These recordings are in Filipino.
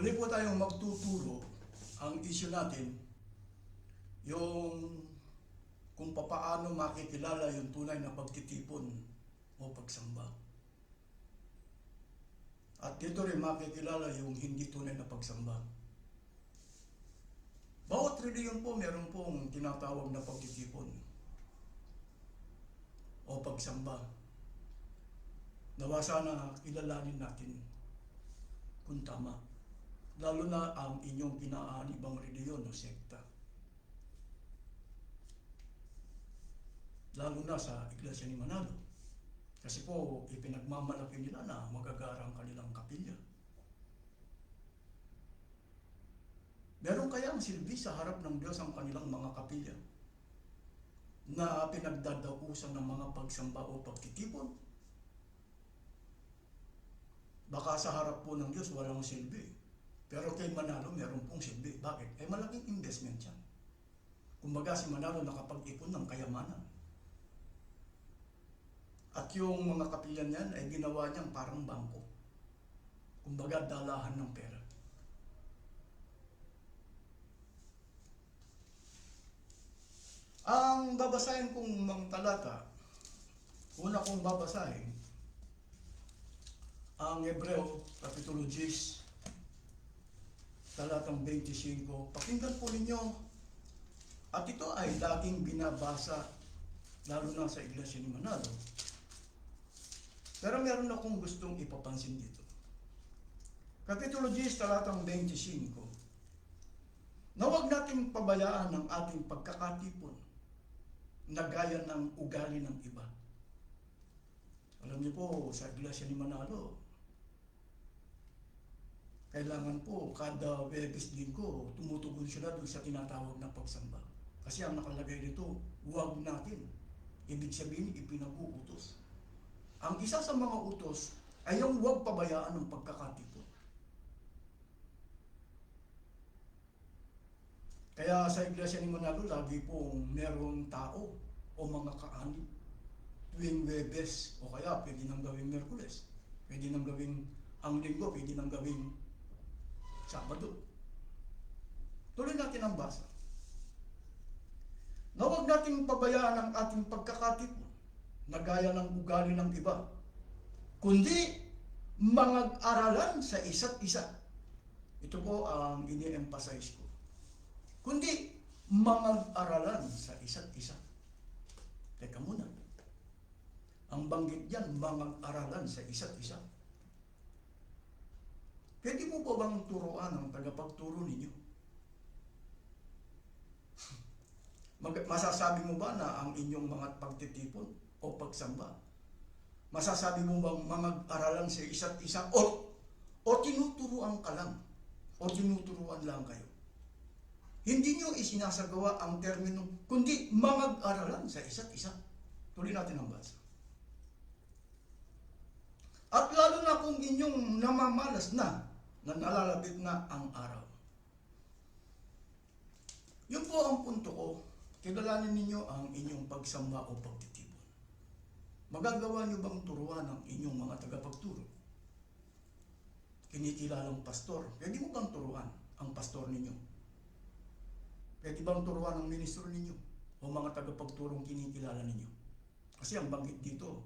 Muli po tayong magtuturo. Ang issue natin, yung kung papaano makikilala yung tunay na pagtitipon o pagsamba. At dito rin makikilala yung hindi tunay na pagsamba. Bawat reliyon po meron pong tinatawag na pagtitipon o pagsamba. Nawa sana kilalanin natin kung tama. Lalo na ang inyong kinaanibang reliyon o sekta. Lalo na sa Iglesia ni Manalo. Kasi po, ipinagmamalaki nila na magagara ang kanilang kapilya. Meron kaya ang silbi sa harap ng Diyos ang kanilang mga kapilya na pinagdadausan ng mga pagsamba o pagtitipon? Baka sa harap po ng Diyos walang silbi. Pero kay Manalo meron pong silbi. Bakit? Eh malaking investment yan. Kumbaga si Manalo nakapag-ipon ng kayamanan. At yung mga kapilyan niyan ay ginawa niyang parang bangko. Kumbaga dalahan ng pera. Ang babasahin kong mga talata, una kong babasahin, ang Hebreo, Kapitulo 10, talatang 25. Pakinggan po ninyo. At ito ay laging binabasa, lalo na sa Iglesia ni Manalo. Pero meron akong gustong ipapansin dito. Kapitulo 10, talatang 25. Na huwag nating pabayaan ang ating pagkakatipon na gaya ng ugali ng iba. Alam niyo po, sa Iglesia ni Manalo, kailangan po, kada Webes Linggo, tumutugon sila doon sa tinatawag na pagsamba. Kasi ang nakalagay dito, huwag natin. Ibig sabihin, ipinag-uutos. Ang isa sa mga utos ay yung huwag pabayaan ng pagkakatipon. Kaya sa Iglesia ni Manalo, lagi pong merong tao o mga kaanib tuwing Webes, o kaya pwede nang gawing Merkules, pwede nang gawing ang Linggo, pwede nang gawing Sabado. Tuloy natin ang basa. Na huwag nating pabayaan ang ating pagkakatipon na gaya ng ugali ng iba, kundi mangag-aralan sa isa't isa. Ito po ang ini-emphasize ko. Kundi mangag-aralan sa isa't isa. Teka muna. Ang banggit diyan, mangag-aralan sa isa't isa. Pwede mo ba bang turuan ang tagapagturo ninyo? Masasabi mo ba na ang inyong mga pagtitipon o pagsamba, masasabi mo bang mag-aralan sa isa't isa o tinuturuan ka lang o tinuturuan lang kayo? Hindi nyo isinasagawa ang termino, kundi mag-aralan sa isa't isa. Tuloy natin ang basa. At lalo na kung inyong namamalas na nalalapit na ang araw. Yun po ang punto ko. Kilalanin ninyo ang inyong pagsamba o pagtitipon. Magagawa nyo bang turuan ang inyong mga tagapagturo? Kinikilalang pastor. Pwede mo bang turuan ang pastor ninyo? Pwede bang turuan ang ministro ninyo? O mga tagapagturong kinikilala ninyo? Kasi ang banggit dito,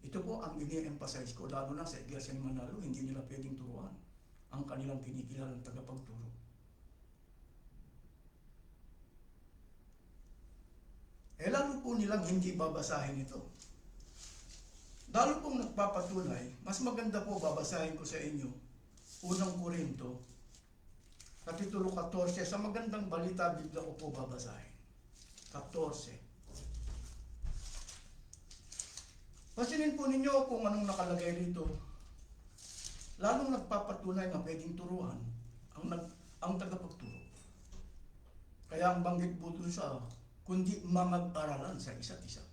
ito po ang ini-emphasize ko, lalo na sa Iglesia ni Manalo, hindi nila pwedeng turuan ang kanilang kinikilalang tagapagturo. Lalo po nilang hindi babasahin ito. Lalo pong nagpapatunay, mas maganda po babasahin ko sa inyo, unang Korinto, Kapitulo 14, sa magandang balita, bigla ko po babasahin. 14. Pasinin po ninyo kung anong nakalagay dito. Lalong nagpapatunay na pwedeng turuan ang tagapagturo. Kaya ang banggit po dun sa, kundi mamag-aralan sa isa't isa.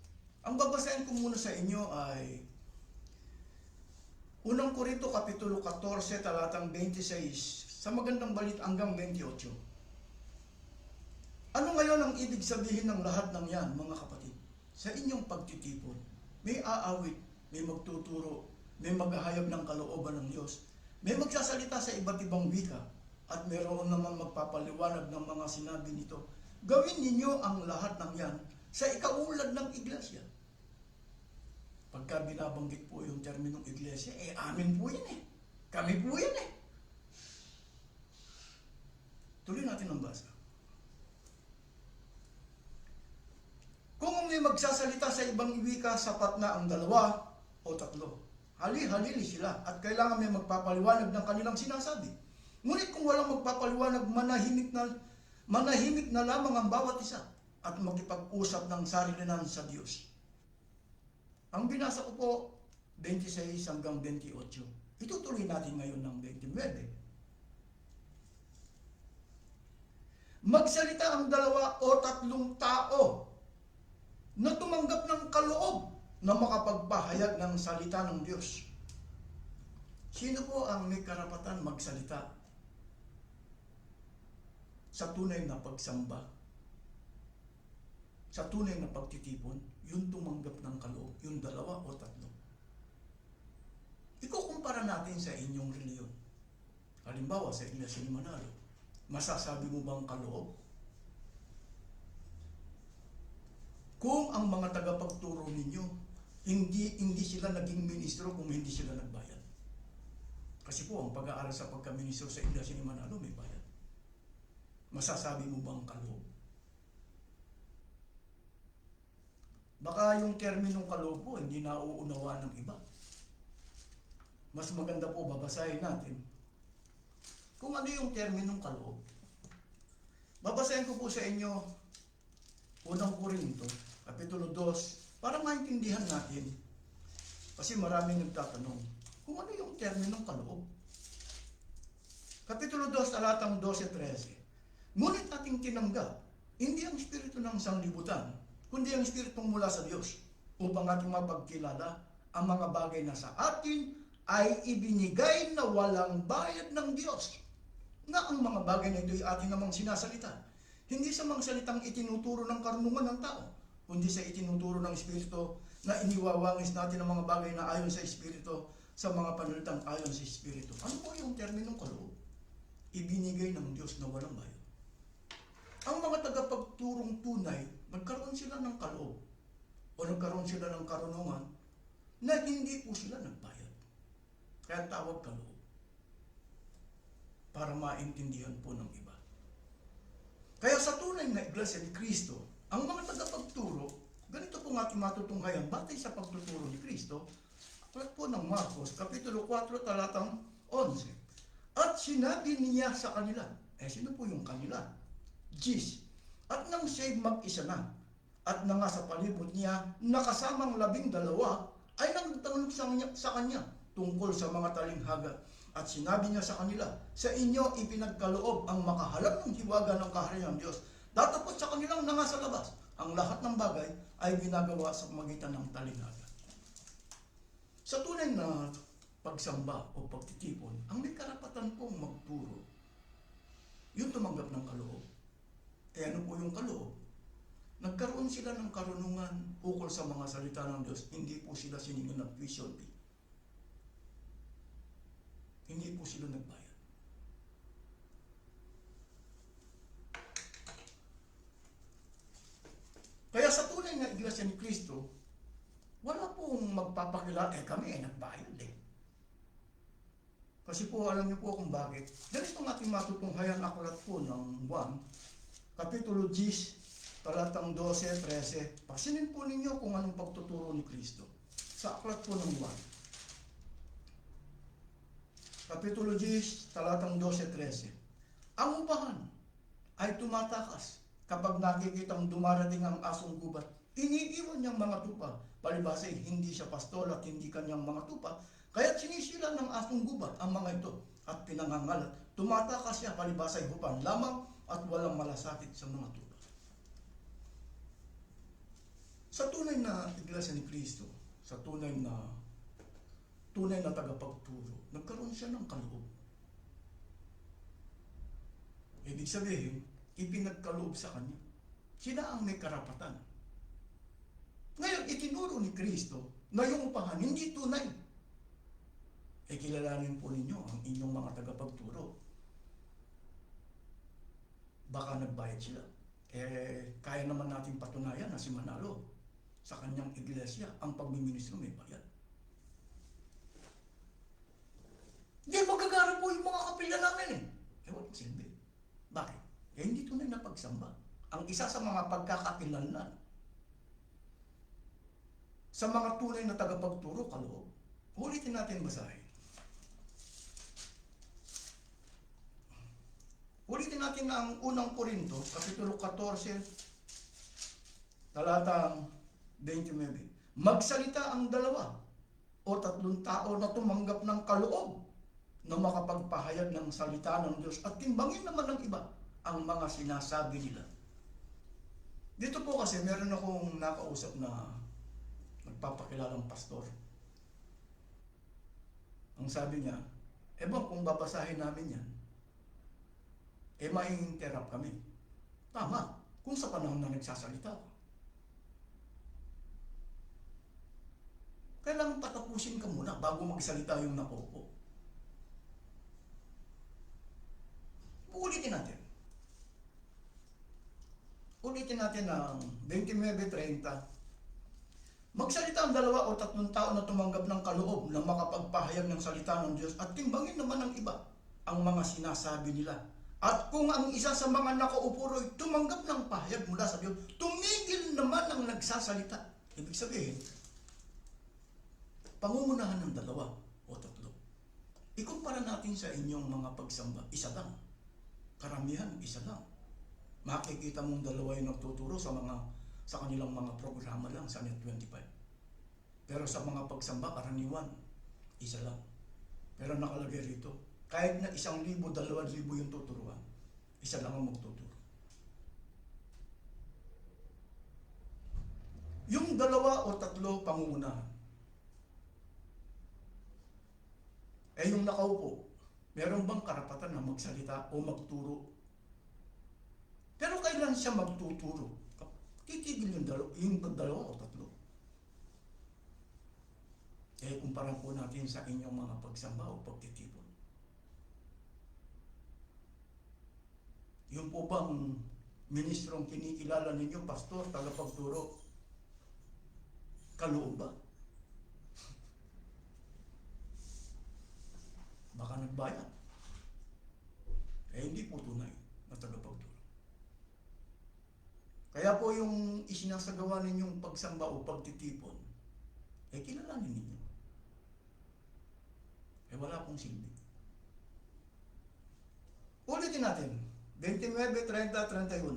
Ang babasahin ko muna sa inyo ay unang Korinto, Kapitulo 14, talatang 26, sa magandang balita hanggang 28. Ano ngayon ang ibig sabihin ng lahat ng yan, mga kapatid? Sa inyong pagtitipon, may aawit, may magtuturo, may maghahayag ng kalooban ng Diyos, May magsasalita sa iba't ibang wika at mayroon naman magpapaliwanag ng mga sinabi nito. Gawin ninyo ang lahat ng yan sa ikaulad ng iglesia. Pagka binabanggit po yung terminong iglesia, amin po yan eh. Kami po yan eh. Tuloy natin ang basa. Kung may magsasalita sa ibang wika, sapat na ang 2 o 3. Hali-halili sila at kailangan may magpapaliwanag ng kanilang sinasabi. Ngunit kung walang magpapaliwanag, manahimik na lamang ang bawat isa at makipag-usap ng sarilinan sa Diyos. Ang binasa ko po, 26 hanggang 28. Itutuloy natin ngayon ng 29. Magsalita ang 2 o 3 tao na tumanggap ng kaloob na makapagpahayag ng salita ng Diyos. Sino po ang may karapatan magsalita sa tunay na pagsamba? Sa tunay na pagtitipon, yung tumanggap ng kaloob, yung 2 o 3. Ikukumpara natin sa inyong reliyon. Halimbawa, sa Iglesia ni Manalo, masasabi mo bang kaloob? Kung ang mga tagapagturo ninyo, hindi sila naging ministro kung hindi sila nagbayad. Kasi po, ang pag-aaral sa pagka-ministro sa Iglesia ni Manalo, may bayad. Masasabi mo bang kaloob? Baka yung terminong kaloob po, hindi nauunawaan ng iba. Mas maganda po, babasahin natin kung ano yung terminong kaloob. Babasahin ko po sa inyo, Unang Korinto, Kapitulo 2, para maintindihan natin. Kasi maraming nagtatanong, kung ano yung terminong kaloob. Kapitulo 2, talatang 12-13. Ngunit ating tinanggap, hindi ang espiritu ng sanglibutan, kundi ang espiritong mula sa Diyos, upang ating mapagkilala ang mga bagay na sa atin ay ibinigay na walang bayad ng Diyos. Na ang mga bagay na ito ay ating namang sinasalita. Hindi sa mga salitang itinuturo ng karunungan ng tao, kundi sa itinuturo ng Espiritu na iniwawangis natin ang mga bagay na ayon sa Espiritu sa mga panalitang ayon sa Espiritu. Ano po yung terminong kaloob? Ibinigay ng Diyos na walang bayad. Ang mga tagapagturong tunay, nagkaroon sila ng kaloob o nagkaroon sila ng karunungan na hindi po sila nagbayad. Kaya tawag kaloob. Para maintindihan po ng iba. Kaya sa tunay na Iglesia ni Cristo, ang mga tagapagturo, ganito po nga ating matutunghayan batay sa pagtuturo ni Cristo, aklat po ng Marcos, Kapitulo 4, talatang 11. At sinabi niya sa kanila, sino po yung kanila? Jis. At nang siya'y mag-isa na, at na nga sa palibot niya, nakasamang 12, ay nagtanong sa kanya tungkol sa mga talinghaga. At sinabi niya sa kanila, sa inyo ipinagkaloob ang makahalap ng hiwaga ng kaharian ng Diyos. Datapot sa kanilang na nga sa labas, ang lahat ng bagay ay ginagawa sa pamagitan ng talinghaga. Sa tunay na pagsamba o pagtitipon, ang may karapatan pong magturo, yung tumanggap ng kaloob. Ano po yung kaloob? Nagkaroon sila ng karunungan ukol sa mga salita ng Diyos, hindi po sila siningin ng tuition fee. Hindi po sila nagbayad. Kaya sa tunay na Iglesia ni Cristo, wala pong magpapakilala, kami nagbayad eh. Kasi po alam niyo po kung bakit. Ganito ang ating matutunghayan aklat po ng 1, Kapitulo 10, talatang 12-13. Pasinin po ninyo kung anong pagtuturo ni Cristo. Sa aklat po ng 1. Kapitulo 10, talatang 12-13. Ang upahan ay tumatakas kapag nakikitang dumarating ang asong gubat. Iniiwan niyang mga tupa. Palibasa hindi siya pastol at hindi kanyang mga tupa. Kaya't sinisila ng asong gubat ang mga ito at pinangangalat. Tumatakas siya palibasa hupan lamang at walang malasakit sa mga tupa. Sa tunay na Iglesia ni Cristo, sa tunay na tagapagturo, nagkaroon siya ng kaloob. Ibig sabihin, ipinagkaloob sa kanya. Sila ang may karapatan. Ngayon, itinuro ni Cristo na yung upahan hindi tunay. kilalanin po ninyo ang inyong mga tagapagturo. Baka nagbayad sila. Kaya naman natin patunayan na si Manalo sa kanyang iglesia, ang pagmiministro may bayad. Hindi magagara po yung mga kapilya namin walang silbi. Bakit? Hindi tunay na pagsamba. Ang isa sa mga pagkakakilanlan sa mga tunay na tagapagturo, kaloob. Ulitin natin basahin. Ulitin natin ang unang Korinto, kapitulo 14, talatang 29. Magsalita ang dalawa o tatlong tao na tumanggap ng kaloob na makapagpahayag ng salita ng Diyos at timbangin naman ng iba ang mga sinasabi nila. Dito po kasi meron akong nakausap na nagpapakilalang pastor. Ang sabi niya, kung babasahin namin yan, mai-interrupt kami. Tama, kung sa panahon na nagsasalita ka. Kailangan patapusin ka muna bago magsalita yung nakaupo. Ulitin natin. Ulitin natin ang 29:30. Magsalita ang dalawa o tatlong tao na tumanggap ng kaloob na makapagpahayag ng salita ng Diyos at timbangin naman ng iba ang mga sinasabi nila. At kung ang isa sa mga nakaupo ay tumanggap ng pahayag mula sa Diyos, tumigil naman ang nagsasalita. Ibig sabihin, pangungunahan ng dalawa o tatlo. Ikumpara natin sa inyong mga pagsamba, isa lang. Karamihan, isa lang. Makikita mong dalawa yung nagtuturo sa kanilang mga programa lang sa Net 25. Pero sa mga pagsamba, karaniwan, isa lang. Pero nakalagay rito, kahit na 1,000, 2,000 yung tuturuan, isa lang ang magtuturo. Yung dalawa o tatlo pangungunahan. Yung nakaupo, meron bang karapatan na magsalita o magturo? Pero kailan siya magtuturo? Titigil yung dalawa o tatlo. Kumpara po natin sa inyong mga pagsamba o pagtitipon. Yung po bang ministrong kinikilala ninyo, pastor, tagapagturo, kaloob ba? Baka nagbayad. Hindi po tunay na tagapagturo. Kaya po yung isinasagawa ninyong pagsamba o pagtitipon, kilalanin ninyo. Wala pong silbi. Ulitin natin. 29, 30, 31.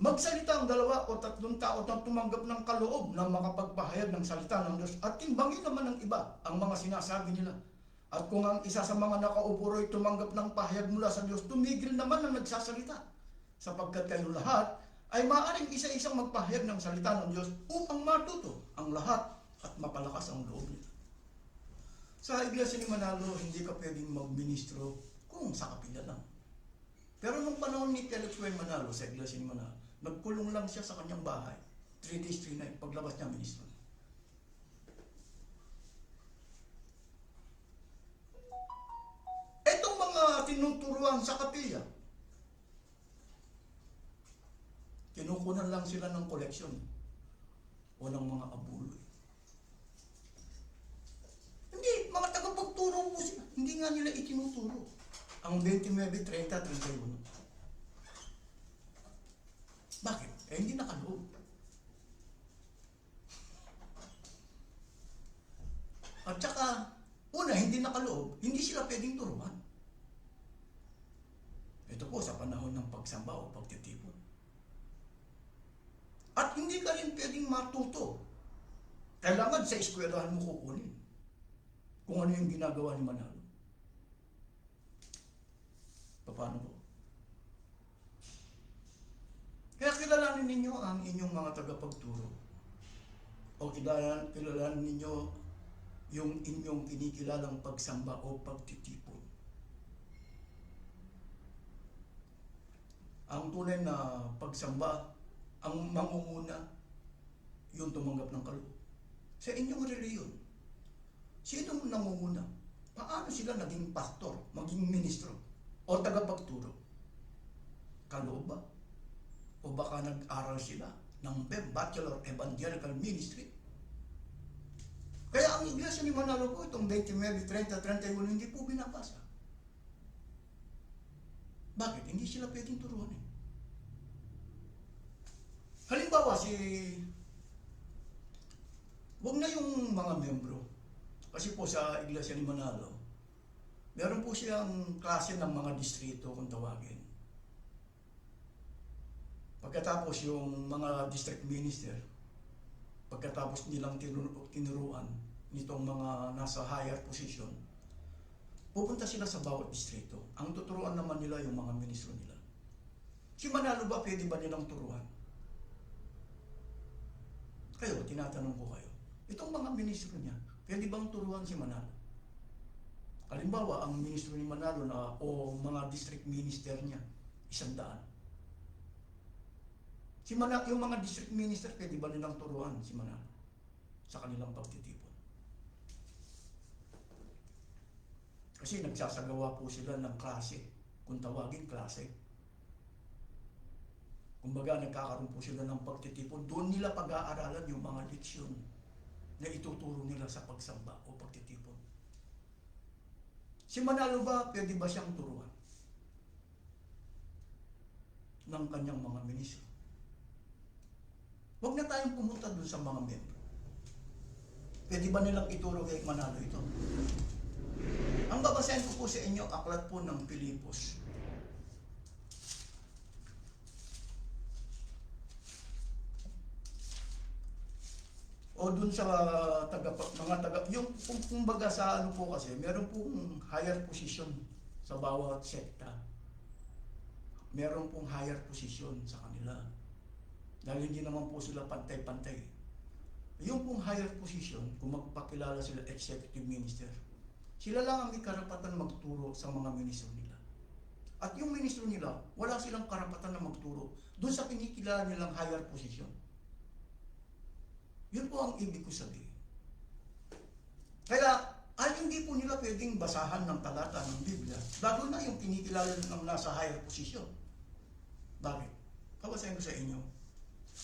Magsalita ang dalawa o tatlong tao na tumanggap ng kaloob na makapagpahayag ng salita ng Diyos at timbangin naman ng iba ang mga sinasabi nila. At kung ang isa sa mga nakaupo ay tumanggap ng pahayag mula sa Diyos, tumigil naman ang nagsasalita. Sapagkat kayo lahat ay maaaring isa-isang magpahayag ng salita ng Diyos upang matuto ang lahat at mapalakas ang loob nila. Sa Iglesia ni Manalo, hindi ka pwedeng magministro kung sa kapila lang. Pero nung panahon ni Felix Wayne Manalo sa Iglesia ni Manalo, nagkulong lang siya sa kanyang bahay. 3 days, 3 nights, paglabas niya ministro. Etong mga tinuturuan sa kapilya, kinukunan lang sila ng koleksyon o ng mga abuloy. Hindi, mga tagapagturo po sila. Hindi nga nila itinuturo. Ang 29, 30, 31. Bakit? Hindi nakaloob. At saka, una, hindi nakaloob, hindi sila pwedeng turuan. Ito po sa panahon ng pagsamba o pagtitipon. At hindi ka rin pwedeng matuto. Kailangan sa eskwelahan mo kukunin kung ano yung ginagawa ni Manalo. Paano po? Kaya kilalanin ninyo ang inyong mga tagapagturo. O kilalanin ninyo yung inyong kinikilalang pagsamba o pagtitipon. Ang tunay na pagsamba, ang mangunguna, yung tumanggap ng kaloob. Sa inyong reliyon, Sino nangunguna? Paano sila naging pastor, maging ministro, o tagapagturo? Kaloob ba? O baka nag-aral sila ng Bachelor Evangelical Ministry? Kaya ang iglesia ni Manalo po, itong 29, 30, 31, hindi po binabasa. Bakit? Hindi sila pwedeng turuan eh. Halimbawa, huwag na yung mga membro. Kasi po sa iglesia ni Manalo, meron po siyang klase ng mga distrito kung tawagin. Pagkatapos yung mga district minister, pagkatapos nilang tinuruan nitong mga nasa higher position, pupunta sila sa bawat distrito. Ang tuturuan naman nila yung mga ministro nila. Si Manalo ba, pwede ba nilang turuan? Kayo, tinatanong ko kayo. Itong mga ministro niya, pwede bang turuan si Manalo? Halimbawa, ang ministro ni Manalo o mga district minister niya, 100. Yung mga district minister, pwede ba nilang turuan si Manalo sa kanilang pagtitipon? Kasi nagsasagawa po sila ng klase, kung tawagin klase. Kumbaga, nagkakaroon po sila ng pagtitipon. Doon nila pag-aaralan yung mga leksyon na ituturo nila sa pagsamba o pagtitipon. Si Manalo ba, pwede ba siyang turuan ng kanyang mga ministro? Huwag na tayong pumunta doon sa mga membro. Pwede ba nilang ituro kay Manalo ito? Ang babasahin ko po sa inyo, aklat po ng Pilipos. O dun sa yung kumbaga sa ano po kasi, meron pong higher position sa bawat sekta. Meron pong higher position sa kanila. Dahil hindi naman po sila pantay-pantay. Yung pong higher position, kung magpakilala sila executive minister, sila lang ang may karapatan magturo sa mga ministro nila. At yung ministro nila, wala silang karapatan na magturo doon sa kinikilala nilang higher position. Yun po ang ibig ko sabihin. Kaya, hindi po nila pwedeng basahan ng talata ng Biblia, lalo na yung kinikilala ng nasa higher position. Bakit? Babasahin ko sa inyo.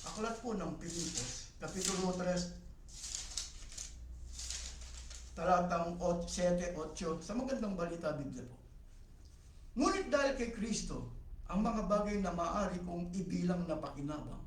Aklat po ng Pilipos, Kapitulo 3, talatang 7-8, sa magandang balita Biblia po. Ngunit dahil kay Kristo, ang mga bagay na maaari kong ibilang na pakinabang,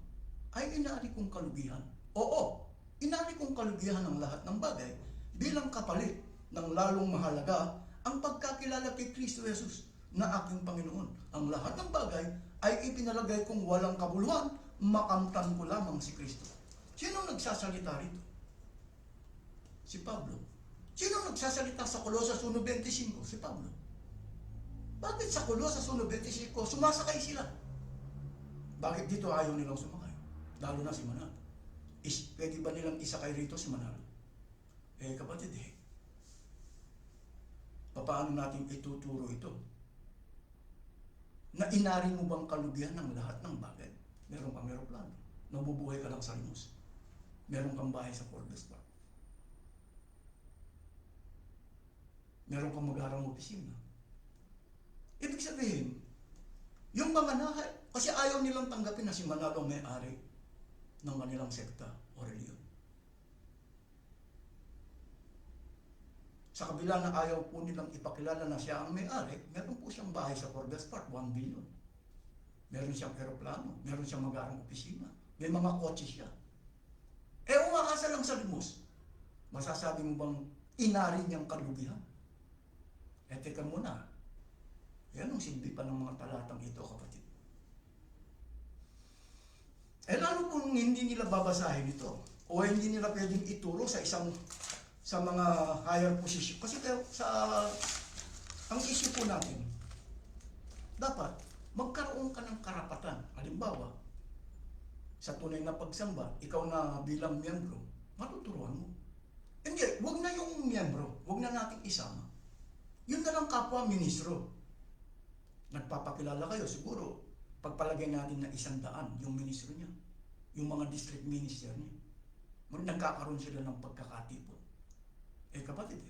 ay inaari kong kalugihan. Oo, inari kong kalugihan ng lahat ng bagay bilang kapalit ng lalong mahalaga ang pagkakilala kay Kristo Jesus na aking Panginoon. Ang lahat ng bagay ay ipinalagay kong walang kabuluhan, makamtan ko lamang si Kristo. Sino nagsasalita rito? Si Pablo. Sino nagsasalita sa Colosas 1:25? Si Pablo. Bakit sa Colosas 1:25 sumasakay sila? Bakit dito ayaw nilang sumakay? Lalo na si Manalo. Pwede ba nilang isakay rito si Manalo? Kapatid paano natin ituturo ito? Na inari mo bang kalugihan ng lahat ng bagay? Meron kang aeroplano. Nabubuhay ka lang sa limos. Meron kang bahay sa Forbes Park. Meron kang mag-arang opisina. Ibig sabihin, yung mga kasi ayaw nilang tanggapin na si Manalo ang may-ari ng kanilang sekta o reliyon. Sa kabila na ayaw po nilang ipakilala na siya ang may-ari, meron po siyang bahay sa Forbes Park, 1 billion. Meron siyang aeroplano, meron siyang mag-arang opisina, may mga kotse siya. Umaasa lang sa limos. Masasabi mo bang inari niyang kalugihan? Teka muna. Yan ang silbi pa ng mga talatang ito, kapatid. Lalo kung hindi nila babasahin ito, o hindi nila pwedeng ituro sa mga higher position. Kasi ang issue po natin, dapat magkaroon ka ng karapatan. Halimbawa, sa tunay na pagsamba, ikaw na bilang miyembro, matuturuan mo. Hindi, wag na yung miyembro, wag na nating isama. Yun na lang kapwa ministro. Nagpapakilala kayo, siguro, pagpalagay natin na 100 yung ministro niya, yung mga district minister niya. Nagkakaroon sila ng pagkakatipon. Kapatid,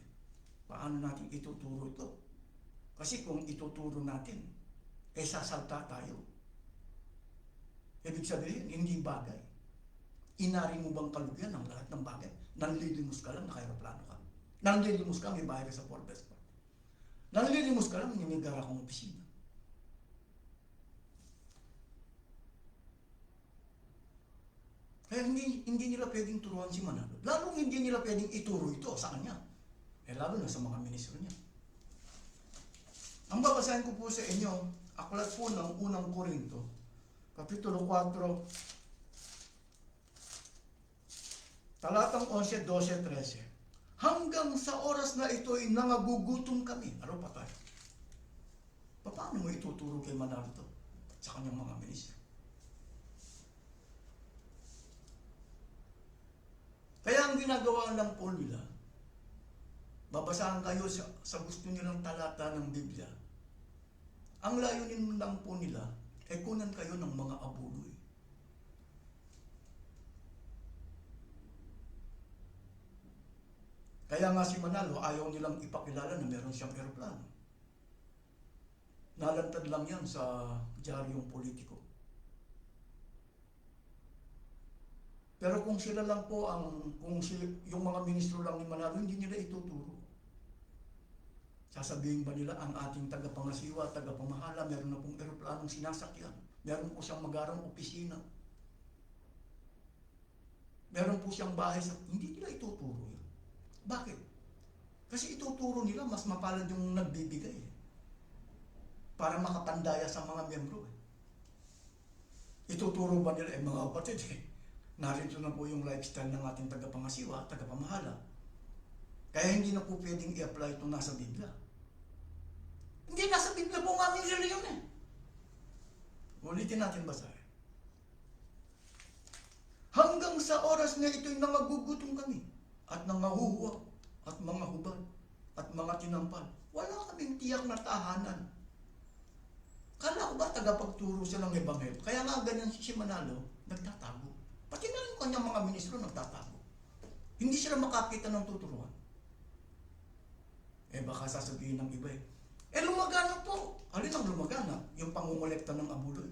paano natin ituturo ito? Kasi kung ituturo natin, sasalta tayo. Ibig sabihin, hindi bagay. Inari mo bang kalugyan ng lahat ng bagay? Nanlilimos ka lang, naka-aeroplano ka. Nanlilimos ka, may bahay ka sa Forbes pa. Nanlilimos ka lang, may gara kong opisina. Kaya hindi nila pwedeng turuan si Manalo. Lalong hindi nila pwedeng ituro ito sa kanya. Lalo na sa mga ministro niya. Ang babasahin ko po sa inyo, aklat po ng unang Korinto, Kapitulo 4, talatang 11, 12, 13. Hanggang sa oras na ito ay nangagugutom kami. Ano pa tayo? Paano mo ituturo kay Manalo ito sa kanyang mga ministro? Kaya ang ginagawa lang po nila, babasahan kayo sa gusto nilang talata ng Biblia. Ang layunin lang po nila, kunan kayo ng mga abuloy. Kaya nga si Manalo, ayaw nilang ipakilala na meron siyang eroplano. Nalantad lang yan sa diaryong politiko. Pero kung sila lang po yung mga ministro lang ni Manalo, hindi nila ituturo. Sasabihin ba nila ang ating tagapangasiwa, tagapamahala, meron na pong eroplanong sinasakyan. Meron po siyang magarang opisina. Meron po siyang bahay sa... Hindi nila ituturo yun. Bakit? Kasi ituturo nila, mas mapalad yung nagbibigay. Para makapandaya sa mga membro. Ituturo ba nila, mga kapatid, narito na po yung lifestyle ng ating tagapangasiwa, tagapamahala. Kaya hindi na po pwedeng i-apply itong nasa Biblia. Hindi, nasa Biblia po ang aming reliyon eh. Ulitin natin basahin. Hanggang sa oras na ito'y nangagugutom kami, at nangahuhuwa, at mga hubad, at mga tinampal. Wala kaming tiyak na tahanan. Kala ko ba tagapagturo siya ng Ebanghelyo? Kaya nga ganyan si Manalo, nagtatago. Pati na yung kanyang mga ministro nagtatago. Hindi sila makakita ng tuturuan. Baka sasabihin ng iba lumagana po. Alin ang lumagana? Yung pangungulekta ng abuloy.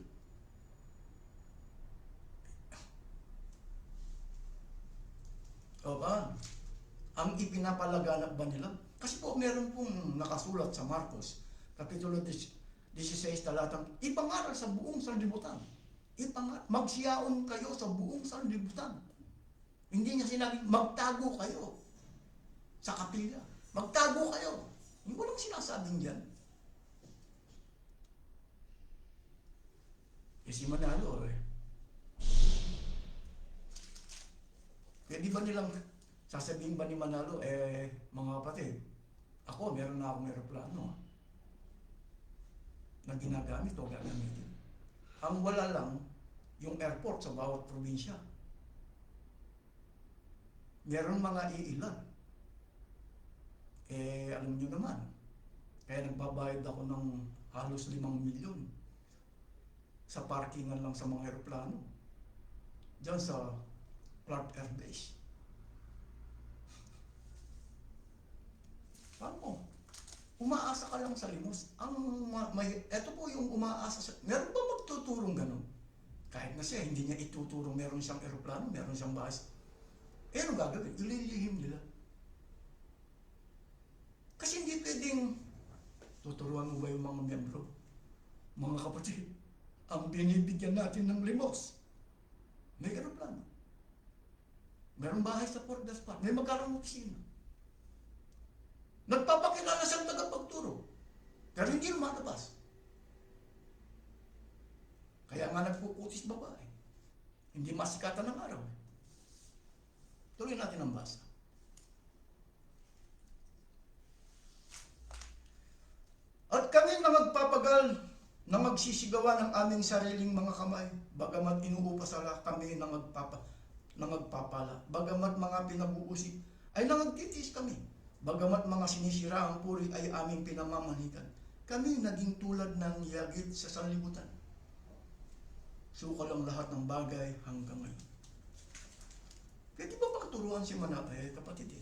O ba? Ang ipinapalaganap ba nila? Kasi po meron pong nakasulat sa Marcos, Kapitulo 16, talatang, ipangaral sa buong sanlibutan. Magsiyaon kayo sa buong sanlibutan. Hindi niya sinabing, magtago kayo sa kapila. Magtago kayo. Hindi ko lang sinasabing yan. Si Manalo Pwede ba nilang sasabihin ba ni Manalo, mga kapatid, ako meron na akong eroplano na ginagamit o gagamitin. Ang wala lang, yung airport sa bawat probinsya. Meron mga iilan. Alam nyo naman, kaya nagbabayad ako ng halos 5 milyon sa parkingan lang sa mga aeroplano. Diyan sa Clark Air Base. Paano? Umaasa ka lang sa limos. Ito po yung umaasa sa... Meron ba magtuturong ganun? Kahit na siya, hindi niya ituturong meron siyang aeroplano, meron siyang bus. Ano gagawin? Ililihim nila. Kasi hindi pwedeng tuturuan mo ba yung mga membro? Mga kapatid, ang binibigyan natin ng limos, may aeroplano. Meron bahay sa Port Gaspar, may magkarang opisina. Nagpapakilala siyang tagapagturo, pero hindi lumalabas. Kaya nga nagpuputis babae. Hindi masikatan ng araw. Tuloy natin ang basa. At kami na magpapagal na magsisigawa ng aming sariling mga kamay, bagamat inuupasala kami na magpapala, bagamat mga pinag-uusip ay nangagtitis kami, bagamat mga sinisira ang puri ay aming pinamamanikan. Kami naging tulad ng yagit sa sanlibutan. Suka lang lahat ng bagay hanggang ngayon. Pwede ba pagturuan si Manalo? Kapatid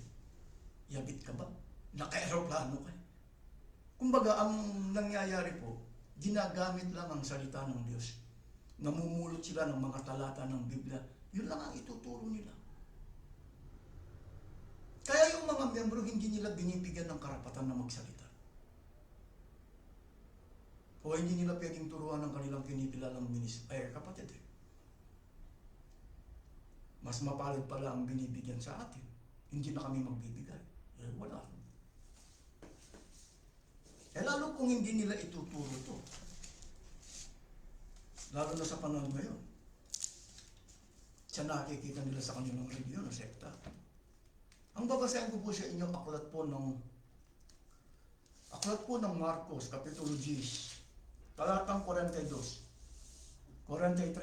Yabit ka ba? Naka-aeroplano ka. Kumbaga, ang nangyayari po, ginagamit lang ang salita ng Diyos. Namumulot sila ng mga talata ng Biblia. Yun lang ang ituturo nila. Kaya yung mga miyembro, hindi nila binibigyan ng karapatan na magsalita. O hindi nila pwedeng turuan ng kanilang kinikilalang kapatid. Mas mapalad pala ang binibigyan sa atin. Hindi na kami magbibigay. Wala. Lalo kung hindi nila ituturo ito. Lalo na sa panahon ngayon. Siya nakikita nila sa kanilang reliyon o sekta. Ang babasahin ko po sa inyo, aklat po ng Marcos, Kapitulo 10, talatang 42, 43,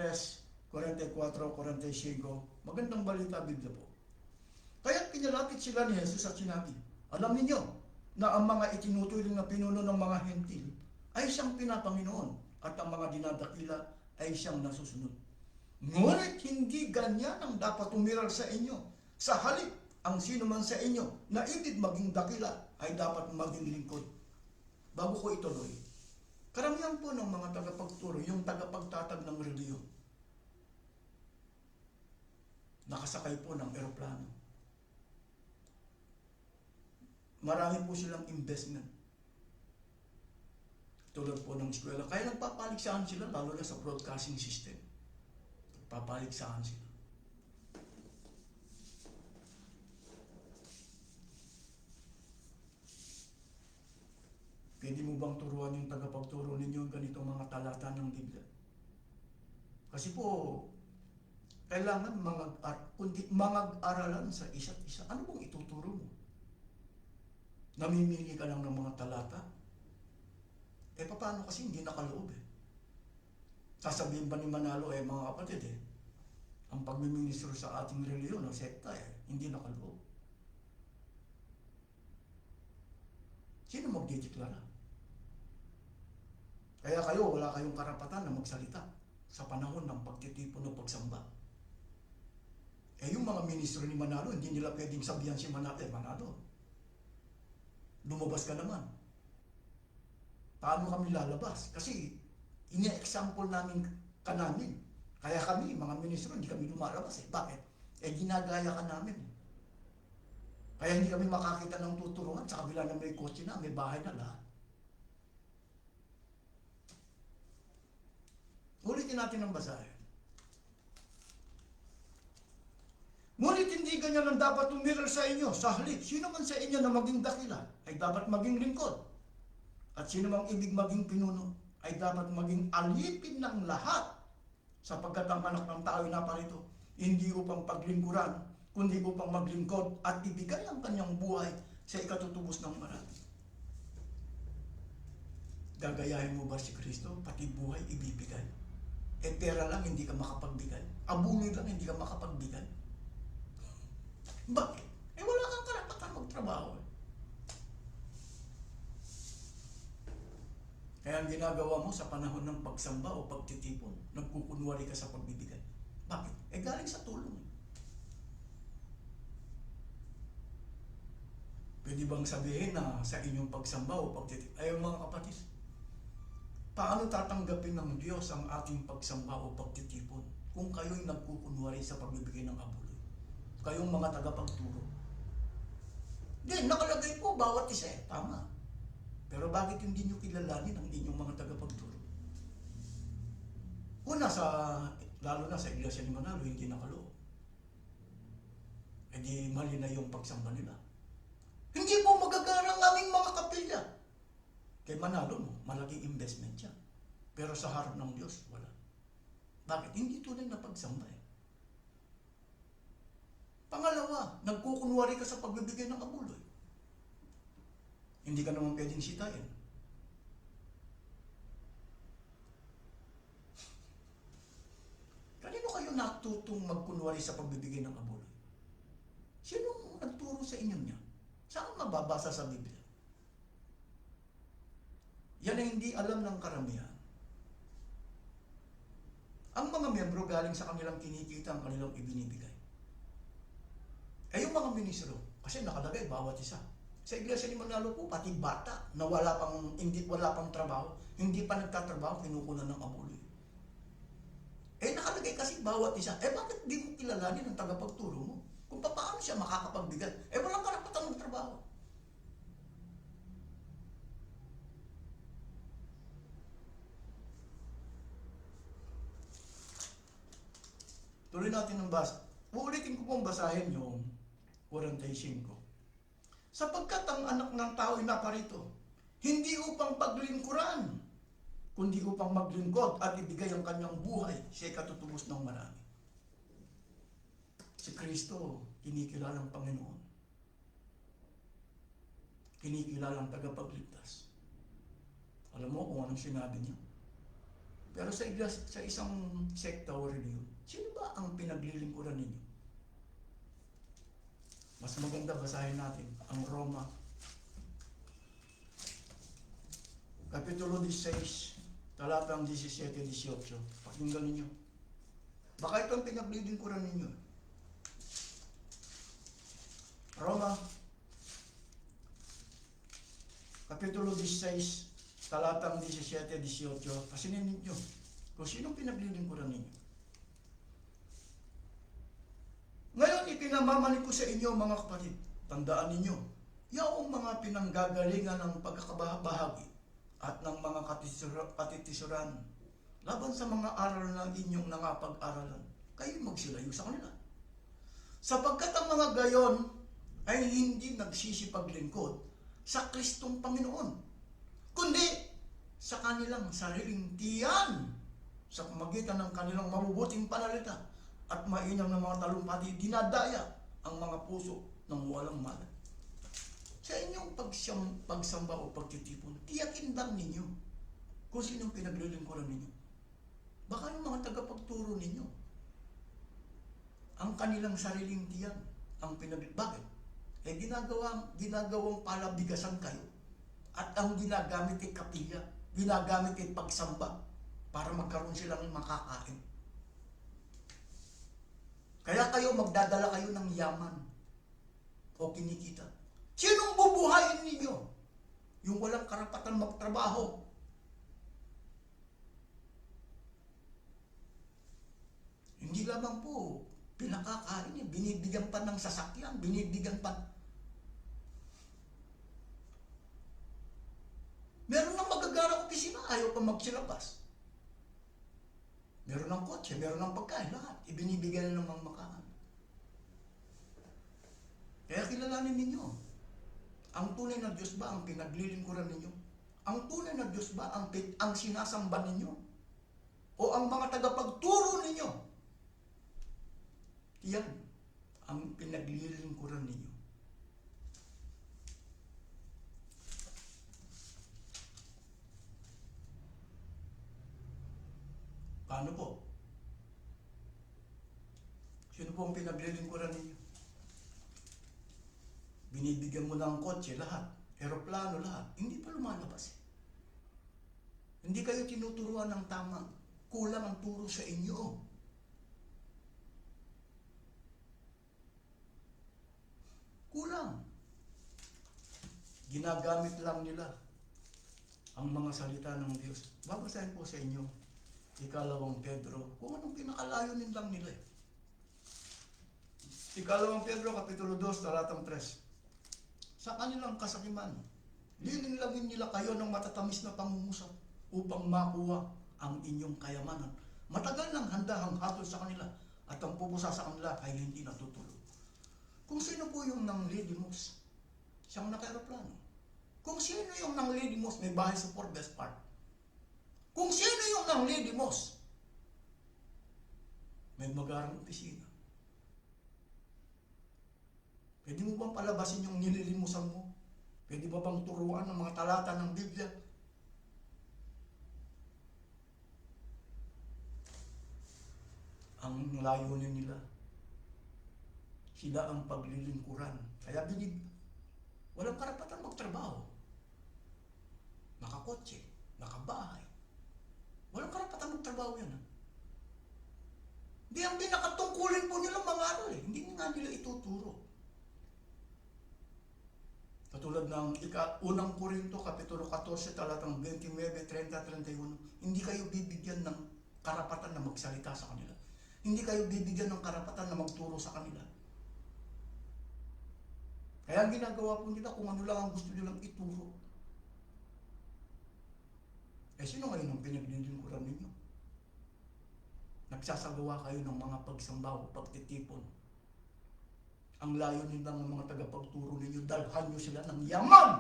44, 45, magandang balita Biblia po. Kaya't pinalapit sila ni Jesus at sinabi, alam ninyo na ang mga itinuturing na pinuno ng mga hentil ay siyang pinapanginoon at ang mga dinadakila ay siyang nasusunod. Ngunit hindi ganyan ang dapat umiral sa inyo. Sa halip, ang sino man sa inyo na ibig maging dakila ay dapat maging lingkod. Bago ko ituloy, karamihan po ng mga tagapagturo, yung tagapagtatag ng reliyon, nakasakay po ng eroplano. Marami po silang investment. Tulad po ng eskwela. Kaya nagpapaligsahan sila, lalo na sa broadcasting system. Nagpapaligsahan sila. Pwede mo bang turuan yung tagapagturo ninyo ganitong mga talata ng Biblia? Kasi po, kailangan mag-aralan sa isa't isa. Ano bang ituturo mo? Namimili ka lang ng mga talata? Paano kasi hindi nakaloob Sasabihin ba ni Manalo, mga kapatid ang pagmiministro sa ating reliyon o sekta hindi nakaloob. Sino magdideklara? Kaya kayo, wala kayong karapatan na magsalita sa panahon ng pagtitipon o pagsamba. Yung mga ministro ni Manalo, hindi nila pwedeng sabihan si Manalo, Manalo, lumabas ka naman. Paano kami lalabas? Kasi ine-example namin kanamin. Kaya kami, mga ministro, hindi kami lumalabas Bakit? Ginagaya ka namin. Kaya hindi kami makakita ng tuturuan sa kabila na may kotse na, may bahay na lahat. Ulitin natin ang basahin. Ngunit hindi ganyan ang dapat umiral sa inyo. Sa halip, sino man sa inyo na maging dakila ay dapat maging lingkod. At sino mang ibig maging pinuno ay dapat maging alipin ng lahat. Sapagkat ang anak ng tao ay naparito, hindi upang paglingkuran, kundi upang maglingkod at ibigay ang kanyang buhay sa ikatutubos ng marami. Gagayahin mo ba si Kristo? Pati buhay ibibigay. Pera lang hindi ka makapagbigay. Abuloy lang hindi ka makapagbigay. Bakit? Wala kang karapatan magtrabaho. Kaya ang ginagawa mo sa panahon ng pagsamba o pagtitipon, nagkukunwari ka sa pagbibigay. Bakit? Galing sa tulong. Pwede bang sabihin na sa inyong pagsamba o pagtitipon, mga kapatid, paano tatanggapin ng Diyos ang ating pagsamba o pagtitipon kung kayo'y nagkukunwari sa pagbibigay ng abuloy? Kayong mga tagapagturo. Nakalagay po bawat isa tama. Pero bakit hindi nyo kilalanin ang inyong mga tagapagturo? Una, lalo na sa Iglesia ni Manalo, hindi nakaloob. Di mali na yung pagsamba nila. Hindi po magagana ang aming mga kapilya. Kay Manalo, malaking investment siya. Pero sa harap ng Diyos, wala. Bakit? Hindi tunay na pagsamba Pangalawa, nagkukunwari ka sa pagbibigay ng abuloy. Hindi ka naman pwedeng sitayin. Kanino kayo natutong magkunwari sa pagbibigay ng abuloy? Sino nagturo sa inyo niya? Saan mababasa sa Biblia? Yan ay hindi alam ng karamihan. Ang mga miyembro galing sa kanilang kinikita ang kanilang ibinibigay. Yung mga ministro, Kasi nakalagay bawat isa. Sa Iglesia ni Manalo po, pati bata na wala pang trabaho, hindi pa nagtatrabaho, kinukunan ng abuloy. Nakalagay kasi bawat isa. Bakit di mo kilalanin ang tagapagturo mo? Kung paano siya makakapagbigat? Walang karapatan ng trabaho. Tuloy natin ang basa. Uulitin ko pong basahin yung 45. Sapagkat ang anak ng tao ay naparito, hindi upang paglingkuran, kundi upang maglingkod at ibigay ang kanyang buhay sa ikatutubos ng marami. Si Kristo, kinikilalang Panginoon. Kinikilalang tagapagligtas. Alam mo kung anong sinabi niya? Pero sa isang sekta o reliyon, sino ba ang pinaglilingkuran ninyo? Mas maganda basahin natin ang Roma. Kapitulo 16, talatang 17-18. Pakinggan ninyo. Baka ito ang pinaglilingkuran ninyo. Roma, Kapitulo 16, talatang 17-18. Pasinin ninyo kung sinong pinaglilingkuran ninyo. Ngayon, ipinamamanig ko sa inyo, mga kapatid, tandaan ninyo, yaong mga pinanggagalingan ng pagkakabahagi at ng mga katitisuran laban sa mga aral na inyong nangapag-aralan, kayo magsilayo sa kanila. Sapagkat ang mga gayon ay hindi nagsisipaglingkod sa Kristong Panginoon, kundi sa kanilang sariling tiyan sa pamagitan ng kanilang mabubuting panalita at mainam ng mga talumpati, dinadaya ang mga puso ng walang malat. Sa inyong pagsamba o pagtitipon, tiyakin lang ninyo kung sinong pinaglilingkuran ninyo. Baka yung mga tagapagturo ninyo, ang kanilang sariling tiyan, ang bakit? Ginagawang palabigasan kayo. At ang ginagamit ay kapilya, ginagamit ay pagsamba para magkaroon silang makakain. Kaya kayo magdadala kayo ng yaman o kinikita. Sinong bubuhayin ninyo? Yung walang karapatan magtrabaho. Hindi lamang po pinakakain niya, binibigyan pa ng sasakyan, binibigyan pa. Meron ng magagarang opisina, ayaw pa magsilabas. Meron ng kotse, meron ng pagkain, lahat. Ibinibigyan na ng mga makaan. Kaya kilalanin ninyo, ang tunay na Diyos ba ang pinaglilingkuran ninyo? Ang tunay na Diyos ba ang sinasamba ninyo? O ang mga tagapagturo ninyo? Yan ang pinaglilingkuran ninyo. Paano po? Sino po ang pinaglilingkuran ninyo? Binibigyan mo ng kotse, lahat. Aeroplano, lahat. Hindi pa lumalabas. Hindi kayo tinuturuan ng tama. Kulang ang turo sa inyo. Kulang. Ginagamit lang nila ang mga salita ng Diyos. Babasahin po sa inyo. 2 Pedro, kung anong pinakalayonin lang nila. 2 Pedro, Kapitulo 2, talatang 3. Sa kanilang kasakiman, lilinlagin nila kayo ng matatamis na pangungusap upang makuha ang inyong kayamanan. Matagal nang handa ang hatol sa kanila at ang pupusa sa kanila ay hindi natutulog. Kung sino po yung nang Lidimos, siyang naka-aeroplano. Kung sino yung nang Lidimos, may bahay sa Fort Gaspar. Kung sino yung nang Lidimos, may magarang opisina. Pwede mo bang palabasin yung nililimusan mo? Pwede ba bang turuan ng mga talata ng Biblia? Ang layunin nila, sila ang paglilingkuran. Kaya walang karapatan magtrabaho. Nakakotse, nakabahay. Walang karapatan magtrabaho yan. Hindi ang pinakatungkulin po nilang mga aral. Hindi nga nila ituturo. Katulad ng unang Korinto, Kapitulo 14, talatang 29, 30, 31, hindi kayo bibigyan ng karapatan na magsalita sa kanila. Hindi kayo bibigyan ng karapatan na magturo sa kanila. Kaya ang ginagawa po nila, kung ano lang ang gusto nilang ituro. Sino ngayon ang pinaglilingkuran ninyo? Nagsasagawa kayo ng mga pagsambaw, pagtitipon. Ang layo nilang ng mga tagapagturo ninyo, dalhan nyo sila ng yaman.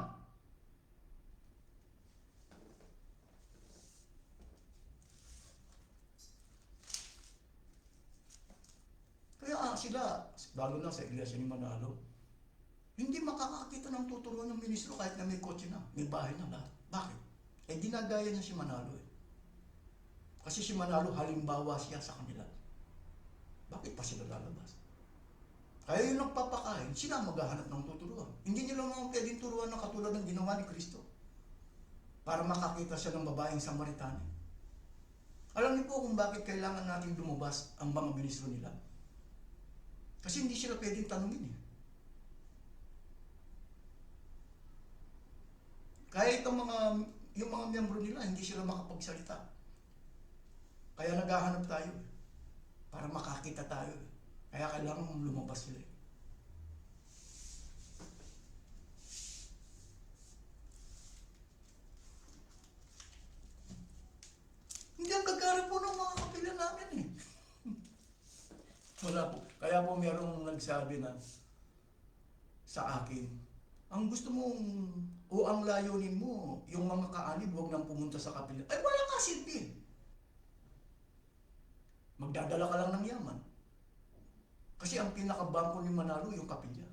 Kaya sila, lalo na sa iglesia ni Manalo, hindi makakakita ng tuturuan ng ministro kahit na may kotse na, may bahay na lahat. Bakit? Ginagaya niya si Manalo eh. Kasi si Manalo, halimbawa siya sa kanila. Bakit pa sila lalabas? Kaya yung nagpapakain, sila maghahanap ng tuturuan. Hindi nila naman pwedeng turuan na katulad ng ginawa ni Kristo. Para makakita siya ng babaeng Samaritana. Alam niyo po kung bakit kailangan natin lumabas ang mga ministro nila? Kasi hindi sila pwedeng tanungin eh. Kaya yung mga miyembro nila, hindi sila makapagsalita. Kaya naghahanap tayo eh. Para makakita tayo eh. Kaya kailangan lumabas sila. Hindi ang gagara po ng mga kapila namin eh. Wala po. Kaya po merong nagsabi na sa akin, ang gusto mong o ang layunin mo, yung mga kaanib, huwag nang pumunta sa kapila. Ay wala ka silbi. Magdadala ka lang ng yaman. Kasi ang pinakabangko ni Manalo yung kapilya.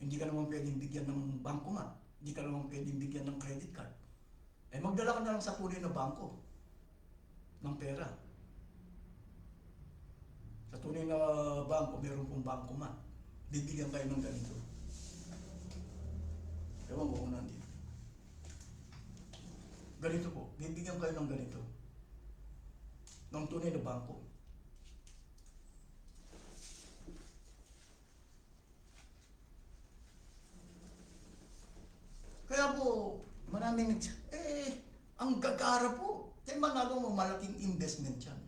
Hindi ka naman pwedeng bigyan ng bangko nga. Hindi ka naman pwedeng bigyan ng credit card. Magdala ka na lang sa tunay na bangko ng pera. Sa tunay na bangko, meron pong bangko man. Bibigyan kayo ng ganito. Ewan ko kung nandito. Ganito po, bibigyan kayo ng ganito. Ng tunay na bangko. Kaya po, maraming ang gagara po. Manalo mo, malaking investment yan.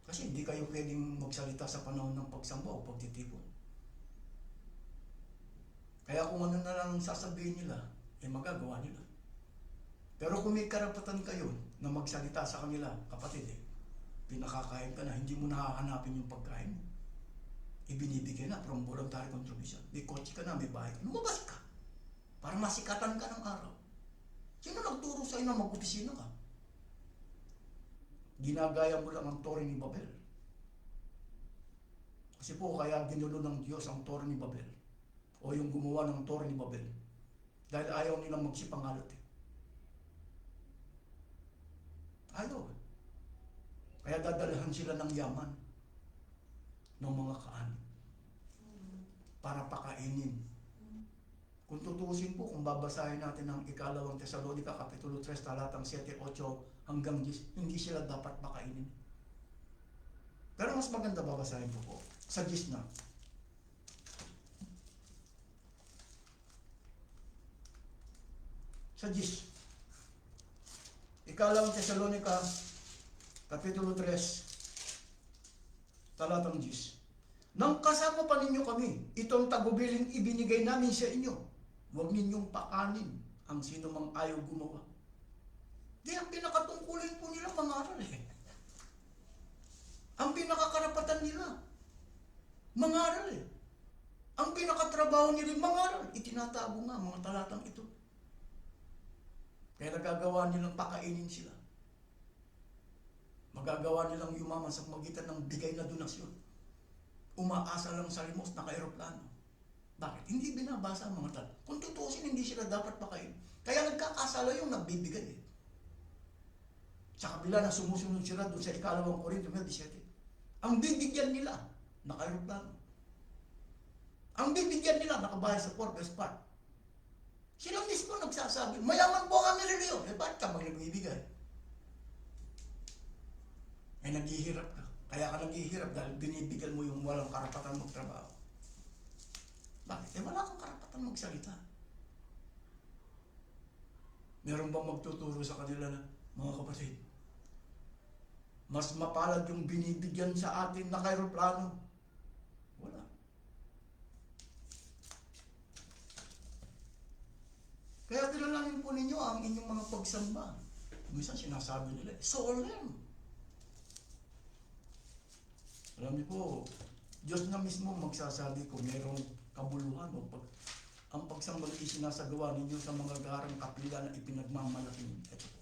Kasi hindi kayo pwedeng magsalita sa panahon ng pagsamba o pagtitipon. Kaya kung ano na lang sasabihin nila, magagawa nila. Pero kung may karapatan kayo na magsalita sa kanila, kapatid pinakakain ka na, hindi mo nahahanapin yung pagkain mo. Ibinibigay na from voluntary contribution. May kotse ka na, may bahay. Lumabas ka. Para masikatan ka ng araw. Sino nagturo sa'yo na mag-opisina ka? Ginagaya mo lang ang Torre ni Babel. Kasi po, kaya ginulo ng Diyos ang Torre ni Babel. O yung gumawa ng Torre ni Babel. Dahil ayaw nilang magsipangalat Ayaw. Kaya dadalhan sila ng yaman ng mga kaanib para pakainin. Kung tutusin po, kung babasahin natin ang ikalawang Tesalonica, Kapitulo 3, talatang 7, 8 hanggang 10, hindi sila dapat makainin. Pero mas maganda babasahin po sa 10 na. Sa 10. Ikalawang Tesalonica, Kapitulo 3, talatang 10. Nang kasama pa ninyo kami, itong tagubiling ibinigay namin sa inyo. Huwag ninyong pakanin ang sino mang ayaw gumawa. Di ang pinakatungkulin po nila mangaral Ang pinakakarapatan nila, mangaral Ang pinakatrabaho nila, mangaral. Itinatago nga mga talatang ito. Kaya nagagawa nilang pakainin sila. Magagawa nilang yumaman sa magitan ng bigay na donasyon. Umaasa lang sa limos, naka-aeroplano. Bakit? Hindi binabasa ang mga tal. Kung tutusin, hindi sila dapat pakain. Kaya nagkakasala yung nagbibigay Sa kabila na sumusunod sila doon sa ikalawang Korinto 17. Ang bibigyan nila, naka-aeroplano. Ang bibigyan nila, nakabahay sa Forbes Park. Sila mismo nagsasabi, mayaman po kami rin bakit ka magbibigay? Naghihirap ka. Kaya ka naghihirap dahil binibigyan mo yung walang karapatan magtrabaho. Bakit? Wala kang karapatan magsalita. Meron bang magtuturo sa kanila na, mga kapatid, mas mapalad yung binibigyan sa atin na kayroplano? Wala. Kaya dinalangin po ninyo ang inyong mga pagsamba. Minsan sinasabi nila, solemn. Alam niyo po, Diyos na mismo magsasabi kung mayroong kabuluhan o ang pagsambal ay sinasagawa ninyo sa mga garang kapila na ipinagmamalaki ninyo. Ito po.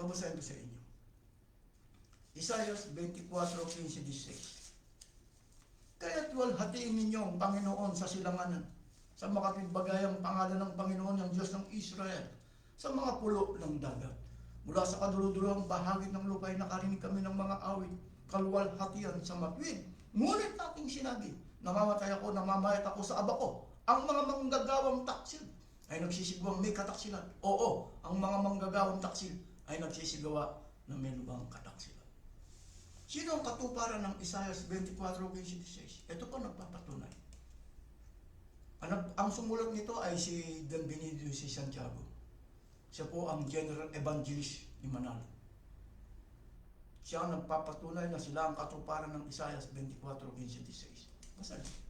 Babasahin ko sa inyo. Isaiah 24:15-16. Kaya't walhatiin ninyo ang Panginoon sa silanganan, sa makatigbagayang pangalan ng Panginoon, ng Diyos ng Israel, sa mga pulo ng dagat. Mula sa kaduludulong bahagi ng lupa ay nakarinig kami ng mga awit, kaluwalhatian sa matwid. Ngunit aking sinabi, namamatay ako, namamayat ako sa aba ko. Ang mga manggagawang taksil ay nagsisigawang may kataksilan. Oo, ang mga manggagawang taksil ay nagsisigawa na may lubang kataksilan. Sino ang katuparan ng Isaiah 24:16? Ito po nagpapatunay. Ang sumulat nito ay si Don Benito si Santiago. Siya po ang General Evangelist ni Manalo. Siya ang nagpapatunay na sila ang katuparan ng Isaiah 24:16. Basahin.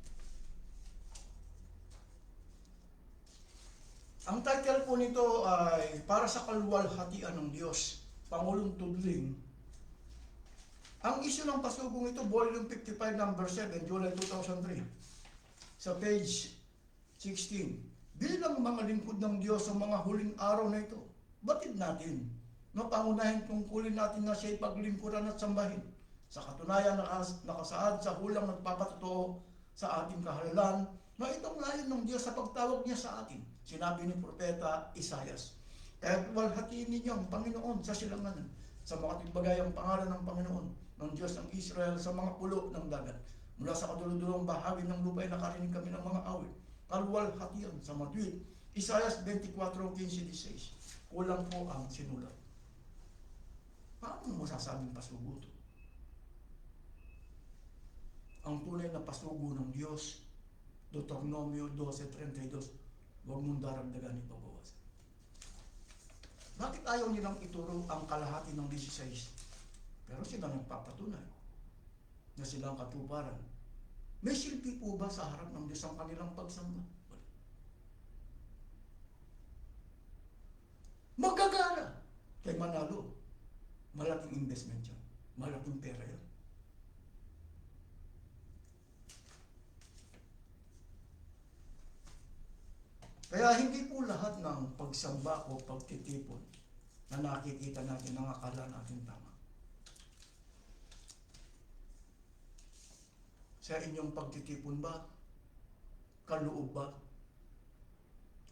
Ang title po nito ay para sa kaluwalhatian ng Diyos, Pangulong Tudling. Ang issue ng pasugong ito, volume 55, number 7, July 2003. Sa page 16. Bilang mga lingkod ng Diyos sa mga huling araw na ito, batid natin na pangunahin tungkulin natin na siya'y paglingkuran at sambahin. Sa katunayan, nakasaad sa hulang nagpapatotoo sa ating kahalalan na itong layon ng Diyos sa pagtawag niya sa atin. Sinabi ni Propeta Isaias, kaya walhatiin ninyo ang Panginoon sa silanganan, sa makatigbagay ang pangalan ng Panginoon, ng Diyos ng Israel, sa mga pulo ng dagat. Mula sa kaduludulong bahagi ng lupa ay nakarinig kami ng mga awit, kaluwalhatian sa matwid. Isaiah 24:15-16. Kulang po ang sinulat. Paano mo masasabing pasugo ito? Ang tunay na pasugo ng Diyos, Deuteronomio 12:32, huwag mong daragdagan ito bawas. Bakit ayaw nilang ituro ang kalahati ng 16? Pero sila nagpapatunay na silang katuparan. May silbi po ba sa harap ng Diyos ang kanilang pagsamba? Magagana kay Manalo. Malaking investment yan. Malaking pera yan. Kaya hindi po lahat ng pagsamba o pagtitipon na nakikita natin ang akala natin tama. Sa inyong pagtitipon ba? Kaloob ba?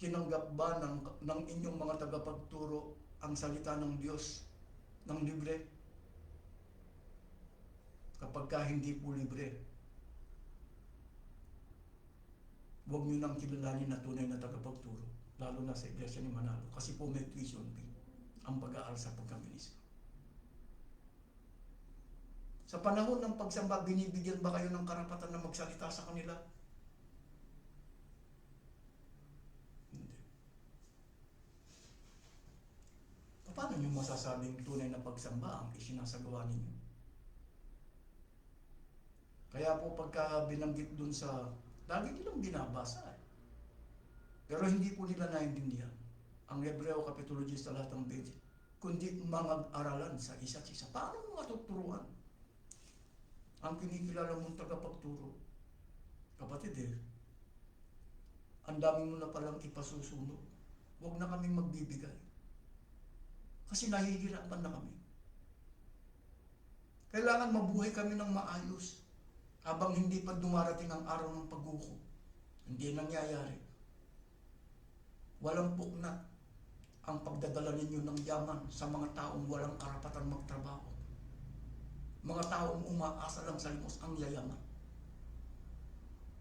Tinanggap ba ng inyong mga tagapagturo ang salita ng Diyos ng libre? Kapag ka hindi po libre, huwag nyo nang kilalanin na tunay na tagapagturo, lalo na sa Iglesia ni Manalo, kasi po may tuition fee ang pag-aaral sa pagkaminismo. Sa panahon ng pagsamba, binibigyan ba kayo ng karapatan na magsalita sa kanila? Hindi. Paano nyo masasabing tunay na pagsamba ang isinasagawa ninyo? Kaya po pagka binanggit dun sa lagi nilang binabasa pero hindi po nila naiintindihan ang Hebreo Kapitulo 10 talatang 20, kundi mag-aralan sa isa't isa. Paano mo matuturuan ang kinikilala mong tagapagturo? Kapatid ang dami mo na palang ipasusunog. Huwag na kaming magbibigay. Kasi nahihirapan na kami. Kailangan mabuhay kami ng maayos. Habang hindi pa dumarating ang araw ng paghukom, hindi nangyayari. Walang pukna ang pagdadala ninyo ng yaman sa mga taong walang karapatan magtrabaho. Mga taong umaasa lang sa limos ang yayaman.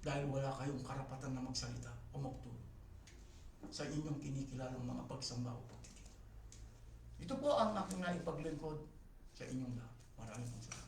Dahil wala kayong karapatan na magsalita o magturo sa inyong kinikilalang mga pagsamba o pagtitipon. Ito po ang aking naipaglingkod sa inyong lahat. Maraming salamat.